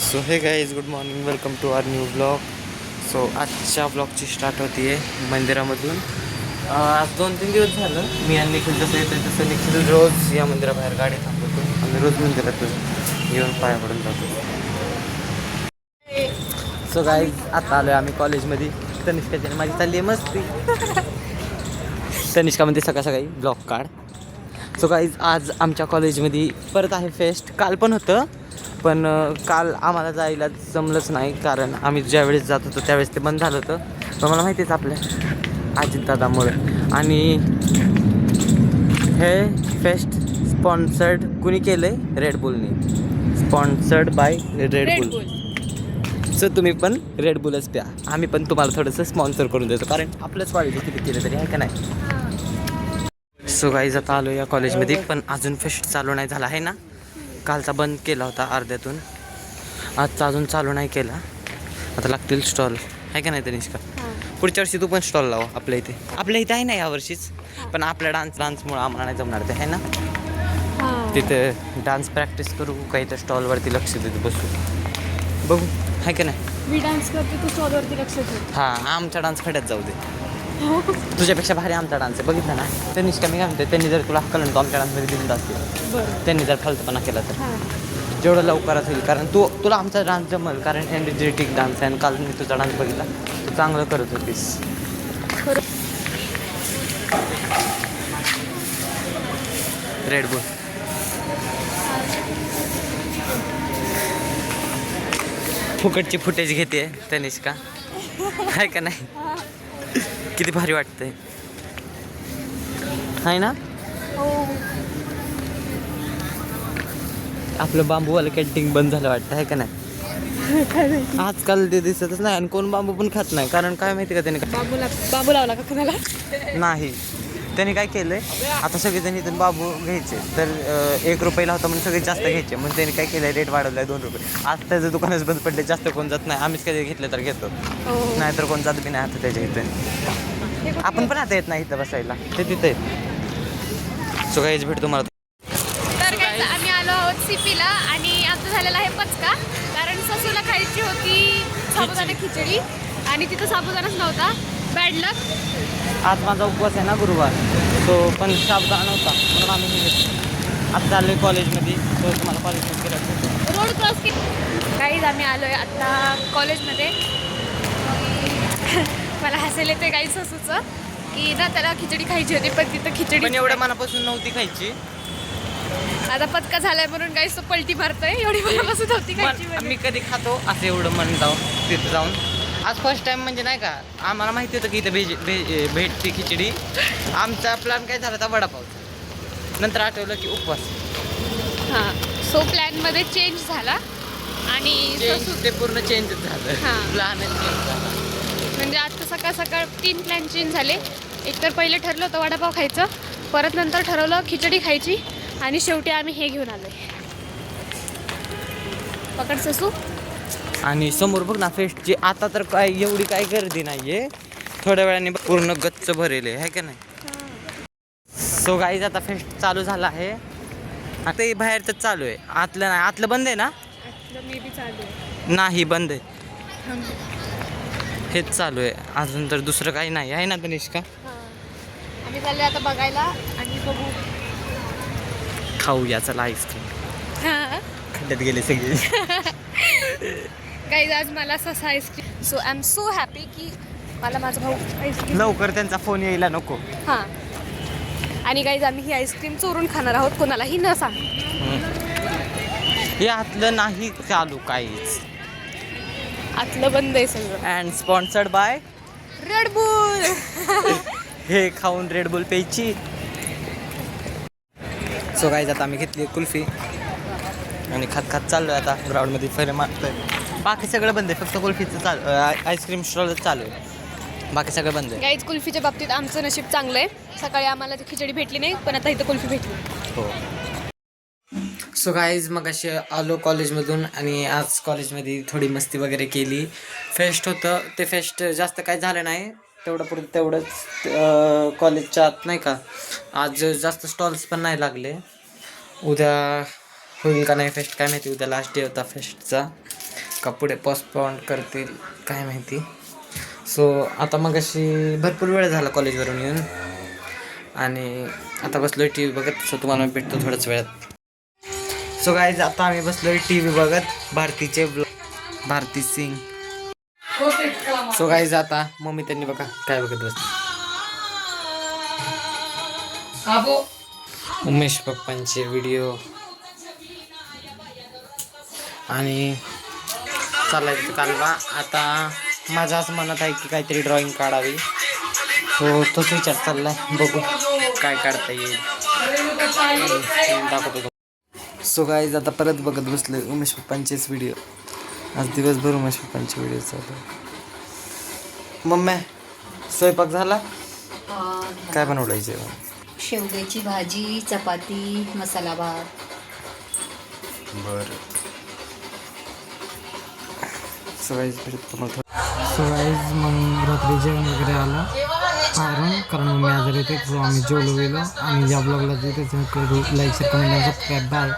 So hey guys good morning, welcome to our new blog. So आजच्या ब्लॉगची start होती आहे मंदिरामधून. आज 2-3 दिवस झालं मी आणि निखिल जसं येतो तसं निखिल रोज या मंदिराबाहेर गाडी थांबवतो. आम्ही रोज मंदिरातून येऊन पाया पडून जातो. सो गाईज आता आलो आहे आम्ही कॉलेजमध्ये. तनिष्काची माझी चालली आहे मस्ती. तनिष्का म्हणते सकाळ सकाळी ब्लॉग काढ. सो गाईज आज आमच्या कॉलेजमध्ये परत आहे फेस्ट. काल पण होतं पण काल आम्हाला जायला जमलंच नाही कारण आम्ही ज्यावेळेस जात होतो त्यावेळेस ते बंद झालं होतं. तर मला माहितीच आपल्या अजितदादामुळे. आणि हे फेस्ट स्पॉन्सर्ड कुणी केलं आहे? रेडबुलने. Sponsored by Red Bull. सो तुम्ही पण रेडबुलच प्या. आम्ही पण तुम्हाला थोडंसं स्पॉन्सर करून देतो कारण आपलंच कॉलेज किती केलं तरी आहे का नाही. सो गाईज आता आलो या कॉलेजमध्ये पण अजून फेस्ट चालू नाही झाला आहे ना. कालचा बंद केला होता अर्ध्यातून, आजचा अजून चालू नाही केला. आता लागतील स्टॉल आहे का नाही तनिष्का? पुढच्या वर्षी तू पण स्टॉल लाव आपल्या इथे आहे ना यावर्षीच. पण आपल्या डान्समुळं आम्हाला नाही जमणार ते आहे ना. तिथे डान्स प्रॅक्टिस करू काही तर स्टॉलवरती लक्ष देत बसू बघू आहे का नाही. मी डान्स करते तू स्टॉलवरती लक्ष दे. हां आमचा डान्स खड्यात जाऊ दे. तुझ्यापेक्षा भारी आमचा डान्स आहे बघितलं ना. तनिष्का मी काय म्हणते त्यांनी जर तुला हक्कलं तो आमच्या डान्समध्ये दिलेला असतील बरं त्यांनी जर फालतूपणा केला तर जेवढं लवकरात होईल कारण तुला आमचा डान्स जमल कारण एनर्जेटिक डान्स आहे. आणि काल मी तुझा डान्स बघितला तू चांगलं करत होतीस. रेडबुल फुकटची फुटेज घेते तनिष्का आहे का नाही. किती भारी वाटतंय आहे ना. आपलं बांबूवालं कॅन्टीन बंद झालं वाटतं आहे का नाही. आजकाल ते दिसतच नाही आणि कोण बांबू पण खात नाही कारण काय माहिती का त्याने बाबू लावला का कुणाला नाही. त्याने काय केलंय आता सगळेजण इथून बाबू घ्यायचे तर 1 रुपयाला होता म्हणून सगळे जास्त घ्यायचे म्हणून त्याने काय केलंय रेट वाढवलाय 2 रुपये. आज त्याचं दुकानच बंद पडले जास्त कोण जात नाही. आम्हीच कधी घेतलं तर घेतो नाहीतर कोण जात बी नाही आता त्याच्या इथे. आपण पण आता येत नाही इथं बसायला ते तिथे येत. सो काहीच भेट तुम्हाला. तर काय आम्ही आलो आहोत सीपीला आणि आता झालेला आहे पचका कारण ससूला खायची होती साबुदाणा खिचडी आणि तिथं साबुदाणाच नव्हता. बॅड लक. आज माझा उपवास आहे ना गुरुवार तो पण साबुदाणा नव्हता म्हणून आम्ही हे घेतलो. आता चाललो आहे कॉलेजमध्ये. तो तुम्हाला कॉलेजमध्ये गेला रोड क्रॉस केली. काहीच आम्ही आलो आहे आता कॉलेजमध्ये. मला हसायला येते काही ससूचं की ना त्याला खिचडी खायची होती पण तिथं खिचडी पण एवढ्या मनापासून नव्हती खायची. आता पचका झालाय म्हणून काही तो पलटी मारतोय. एवढी मनापासून होती खायची. मी कधी खातो असं एवढं म्हणतो तिथं जाऊन. आज फर्स्ट टाइम म्हणजे नाही का आम्हाला माहिती होतं की इथं भेटते खिचडी. आमचा प्लॅन काय झाला होता वडापावचा. नंतर आठवलं की उपवास. हां सो प्लॅनमध्ये चेंज झाला आणि ते पूर्ण चेंजच झालं. हां. प्लॅनच चेंज झाला म्हणजे आता सकाळ सकाळ 3 प्लॅन चेंज झाले. एकतर पहिले ठरलं होतं वडापाव खायचं, परत नंतर ठरवलं खिचडी खायची आणि शेवटी आम्ही हे घेऊन आलो आहे. पकड ससू. आणि समोर बघ ना फेस्टची आता तर काय एवढी काय गर्दी नाहीये. थोड्या वेळाने पूर्ण गच्च भरेल आहे का नाही. सो गाईज आता फेस्ट चालू झाला आहे. आता हे बाहेरच चालू आहे आतलं नाही. आतलं बंद आहे ना. मे बी चालू आहे. नाही बंद आहे हेच चालू आहे अजून तर दुसरं काही नाही आहे ना तनिष्का. आम्ही चालले आता बघायला आणि बघू खाऊया चला आईस्क्रीम. खड्ड्यात गेले सगळे. गाईज आज मला ससा ice cream. So I am so happy की मला माझा भाऊ आईस्क्रीम. लवकर त्यांचा फोन यायला नको. हां आणि गाईज आम्ही ही आईस्क्रीम चोरून खाणार आहोत कोणालाही न सांग. हे आतलं नाही चालू काहीच. आतलं बंद आहे सगळं. And sponsored by Red Bull. हे खाऊन रेडबुल प्यायची. सो गाईज आता आम्ही घेतली कुल्फी आणि खात खात चाललो आहे. आता ग्राउंडमध्ये फेरे मारतोय. बाकी सगळं बंद आहे फक्त कुल्फीचं चालू आईस्क्रीम स्टॉलच चालू आहे. बाकी सगळं बंद आहे. गाईज कुल्फीच्या बाबतीत आमचं नशीब चांगलं आहे. सकाळी आम्हाला खिचडी भेटली नाही पण आता इथं कुल्फी भेटली. हो. सो गाईज मग असे आलो कॉलेजमधून आणि आज कॉलेजमध्ये थोडी मस्ती वगैरे केली. फेस्ट होतं ते फेस्ट जास्त काय झालं नाही तेवढंच कॉलेजच्या आत नाही का. आज जास्त स्टॉल्स पण नाही लागले. उद्या होईल का नाही फेस्ट काय माहिती. उद्या लास्ट डे होता फेस्टचा. का पुढे पोस्टपोन करतील काय माहिती. सो आता मग अशी भरपूर वेळ झाला कॉलेजवरून येऊन आणि आता बसलो टी व्ही बघत. सो तुम्हाला भेटतो थोड्याच वेळात. सो गाईज आता आम्ही बसलो टी व्ही बघत भारतीचे भारती सिंग. सो गाईज आता मम्मी त्यांनी बघा काय बघत बसली. उमेश पप्पांचे व्हिडिओ आणि चाललाय कालवा. आता माझ्या असं मनात आहे की काहीतरी ड्रॉइंग काढावी. तो तोच विचार चाललाय. बघू काय काढता येईल दाखवतो. सो गाईज आता परत बघत बसले उमेश पप्पांचेच व्हिडिओ. आज दिवसभर उमेश पप्पांचे व्हिडिओ चालू. मम्मी स्वयंपाक झाला? काय बनवलंय जेवण? शेवग्याची भाजी, चपाती, मसाला भात. बरं. सगळीच मग रात्री जेवण वगैरे आलं बाहेरून कारण मम्मी आजारी होते. सो आम्ही जेवलो गेलो आणि या ब्लॉगला जे like share comment subscribe bye.